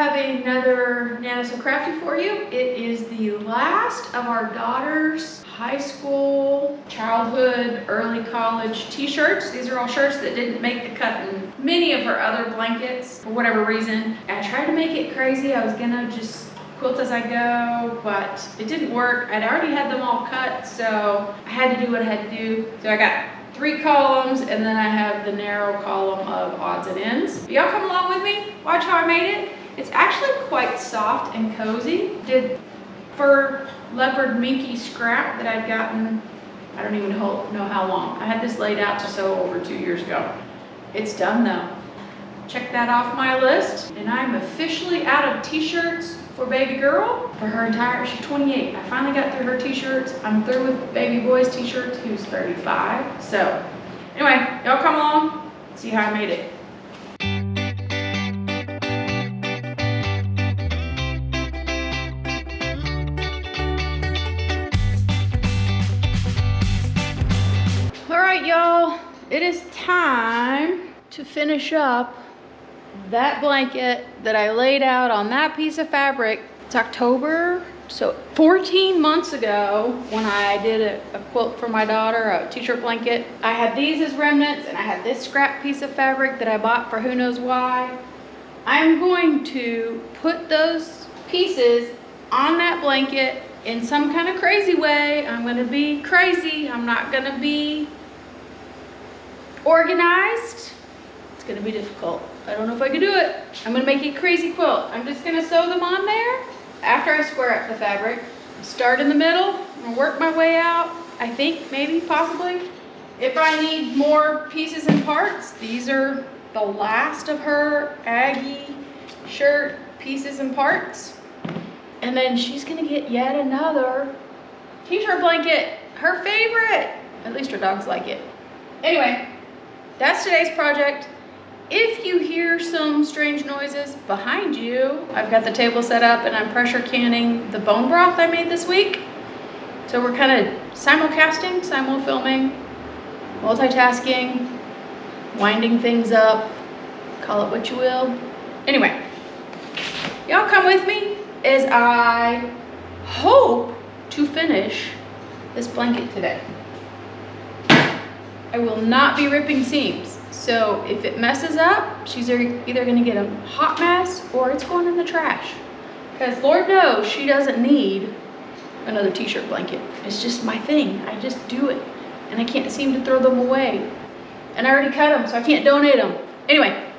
have another Nana So Crafty for you. It is the last of our daughter's high school, childhood, early college t-shirts. These are all shirts that didn't make the cut in many of her other blankets for whatever reason. I tried to make it crazy. I was gonna just quilt as I go, but it didn't work. I'd already had them all cut, so I had to do what I had to do. So I got 3 columns, and then I have the narrow column of odds and ends. Y'all come along with me, watch how I made it. It's actually quite soft and cozy. Did fur leopard minky scrap that I'd gotten, I don't even know how long. I had this laid out to sew over 2 years ago. It's done though. Check that off my list, and I'm officially out of t-shirts for baby girl for her entire, she's 28. I finally got through her t-shirts. I'm through with baby boy's t-shirts, who's 35. So anyway, y'all come along, see how I made it. All right, y'all, it is time to finish up that blanket that I laid out on that piece of fabric. It's October, so 14 months ago when I did a quilt for my daughter, a t-shirt blanket. I had these as remnants, and I had this scrap piece of fabric that I bought for who knows why. I'm going to put those pieces on that blanket in some kind of crazy way. I'm gonna be crazy. I'm not gonna be organized. It's gonna be difficult. I don't know if I can do it. I'm gonna make a crazy quilt. I'm just gonna sew them on there. After I square up the fabric, start in the middle, I'm gonna work my way out. I think, maybe, possibly. If I need more pieces and parts, these are the last of her Aggie shirt pieces and parts. And then she's gonna get yet another t-shirt blanket, her favorite. At least her dogs like it. Anyway, that's today's project. If you hear some strange noises behind you, I've got the table set up and I'm pressure canning the bone broth I made this week. So we're kind of simulcasting, simul-filming, multitasking, winding things up, call it what you will. Anyway, y'all come with me as I hope to finish this blanket today. I will not be ripping seams. So if it messes up, she's either gonna get a hot mess or it's going in the trash. Because Lord knows she doesn't need another t-shirt blanket. It's just my thing. I just do it. And I can't seem to throw them away. And I already cut them, so I can't donate them. Anyway,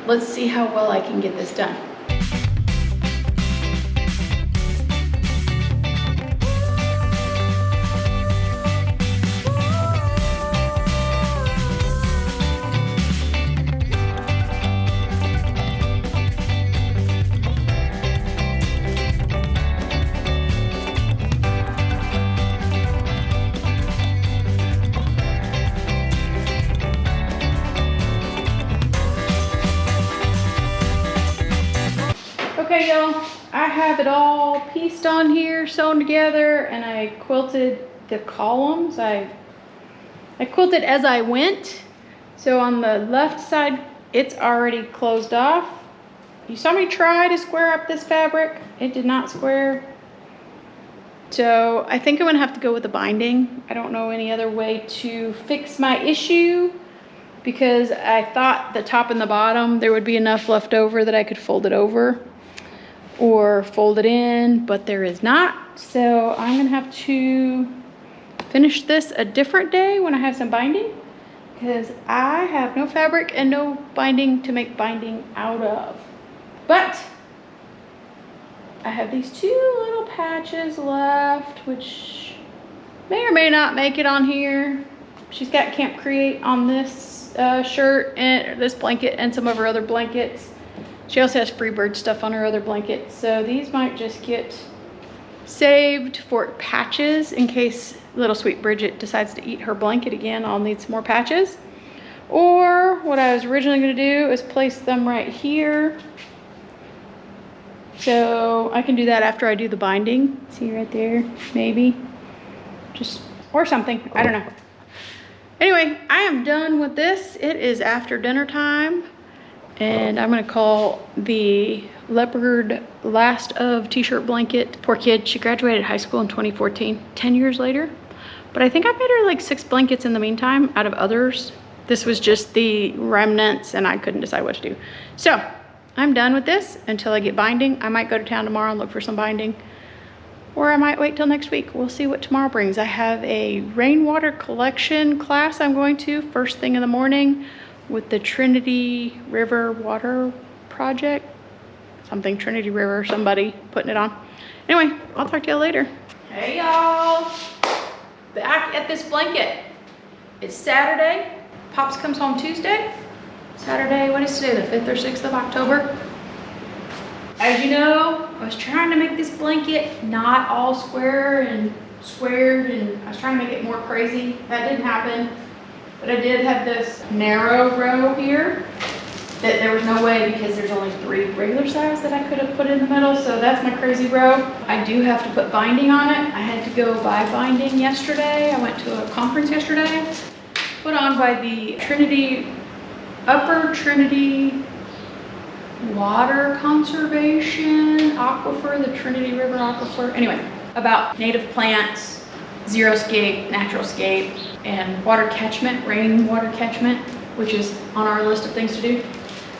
let's see how well I can get this done. Okay, y'all, I have it all pieced on here, sewn together, and I quilted the columns. I quilted as I went. So on the left side, it's already closed off. You saw me try to square up this fabric. It did not square. So I think I'm gonna have to go with the binding. I don't know any other way to fix my issue because I thought the top and the bottom, there would be enough left over that I could fold it over or fold it in, but there is not. So I'm gonna have to finish this a different day when I have some binding, because I have no fabric and no binding to make binding out of. But I have these 2 little patches left, which may or may not make it on here. She's got Camp Create on this shirt and this blanket and some of her other blankets. She also has Freebird stuff on her other blankets. So these might just get saved for patches in case little sweet Bridget decides to eat her blanket again. I'll need some more patches. Or what I was originally gonna do is place them right here. So I can do that after I do the binding. See right there, maybe. Just, or something, I don't know. Anyway, I am done with this. It is after dinner time. And I'm gonna call the leopard last of t-shirt blanket. Poor kid, she graduated high school in 2014, 10 years later. But I think I made her like 6 blankets in the meantime out of others. This was just the remnants and I couldn't decide what to do. So I'm done with this until I get binding. I might go to town tomorrow and look for some binding, or I might wait till next week. We'll see what tomorrow brings. I have a rainwater collection class I'm going to first thing in the morning with the Trinity River Water Project. Something, Trinity River, somebody putting it on. Anyway, I'll talk to y'all later. Hey y'all, back at this blanket. It's Saturday. Pops comes home Tuesday. Saturday, what is today, the 5th or 6th of October? As you know, I was trying to make this blanket not all square and squared, and I was trying to make it more crazy. That didn't happen, but I did have this narrow row here that there was no way, because there's only 3 regular size that I could have put in the middle, so that's my crazy row. I do have to put binding on it. I had to go buy binding yesterday. I went to a conference yesterday, put on by the Upper Trinity Water Conservation Aquifer, the Trinity River Aquifer. Anyway, about native plants, xeriscape, natural scape, and water catchment, rainwater catchment, which is on our list of things to do.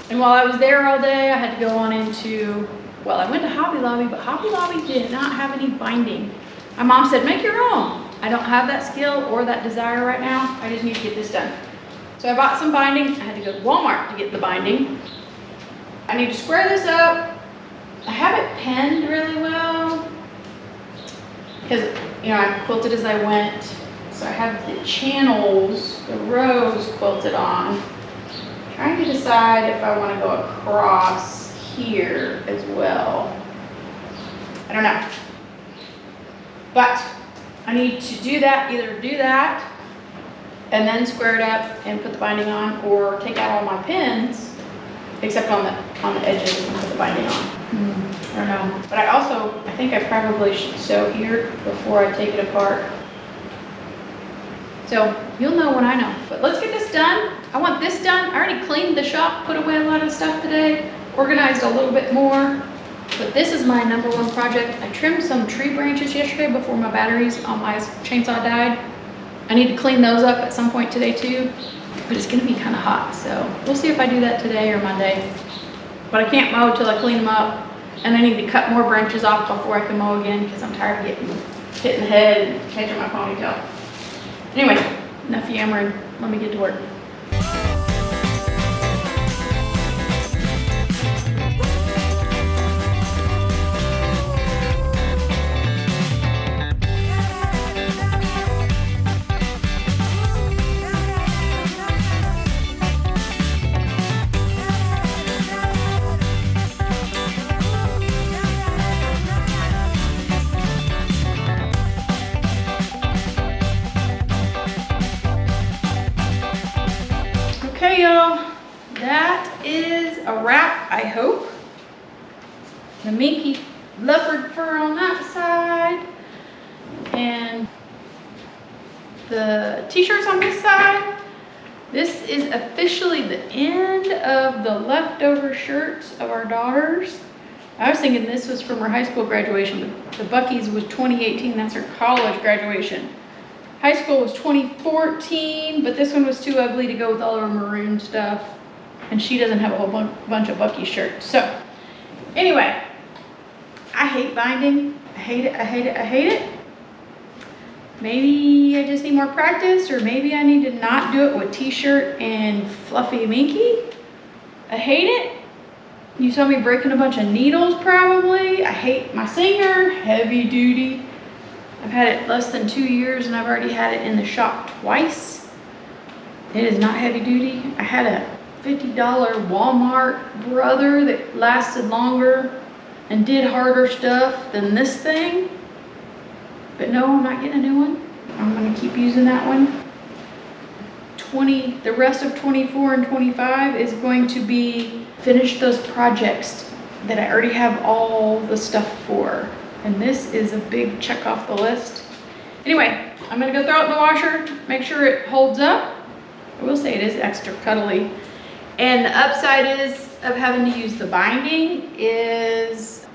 And while I was there all day, I had to go on into, well, I went to Hobby Lobby, but Hobby Lobby did not have any binding. My mom said, make your own. I don't have that skill or that desire right now. I just need to get this done. So I bought some binding. I had to go to Walmart to get the binding. I need to square this up. I have it pinned really well because, you know, I quilted as I went. So I have the channels, the rows quilted on. Trying to decide if I want to go across here as well. I don't know. But I need to do that, either do that and then square it up and put the binding on, or take out all my pins, except on the edges, and put the binding on. I don't know. But I think I probably should sew here before I take it apart. So you'll know when I know. But let's get this done. I want this done. I already cleaned the shop, put away a lot of stuff today, organized a little bit more. But this is my #1 project. I trimmed some tree branches yesterday before my batteries on my chainsaw died. I need to clean those up at some point today too, but it's gonna be kind of hot. So we'll see if I do that today or Monday. But I can't mow till I clean them up. And I need to cut more branches off before I can mow again, because I'm tired of getting hit in the head and catching my ponytail. Anyway, enough yammering. Let me get to work. Okay, y'all, that is a wrap, I hope. The minky leopard fur on that side, and the t-shirts on this side. This is officially the end of the leftover shirts of our daughters. I was thinking this was from her high school graduation, but the Bucky's was 2018, that's her college graduation. High school was 2014, but this one was too ugly to go with all of her maroon stuff. And she doesn't have a whole bunch of Bucky shirts. So, anyway, I hate binding. I hate it, I hate it, I hate it. Maybe I just need more practice, or maybe I need to not do it with t-shirt and fluffy minky. I hate it. You saw me breaking a bunch of needles probably. I hate my singer, heavy duty. I've had it less than 2 years and I've already had it in the shop twice. It is not heavy duty. I had a $50 Walmart brother that lasted longer and did harder stuff than this thing. But no, I'm not getting a new one. I'm gonna keep using that one. The rest of 24 and 25 is going to be finish those projects that I already have all the stuff for. And this is a big check off the list. Anyway, I'm gonna go throw it in the washer, make sure it holds up. I will say it is extra cuddly. And the upside is of having to use the binding is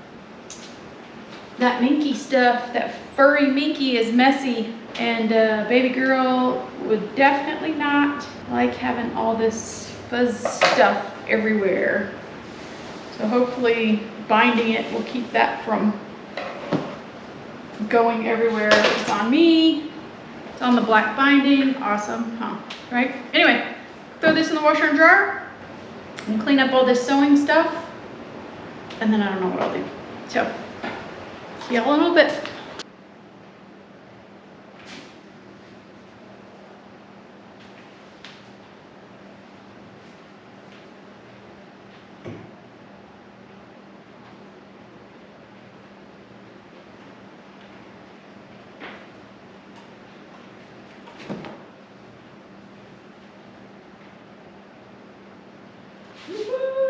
that minky stuff, that furry minky is messy, and baby girl would definitely not like having all this fuzz stuff everywhere. So hopefully binding it will keep that from going everywhere. It's on me. It's on the black binding. Awesome, huh? Right? Anyway, throw this in the washer and dryer and clean up all this sewing stuff. And then I don't know what I'll do. So, see y'all in a little bit. Woo-hoo.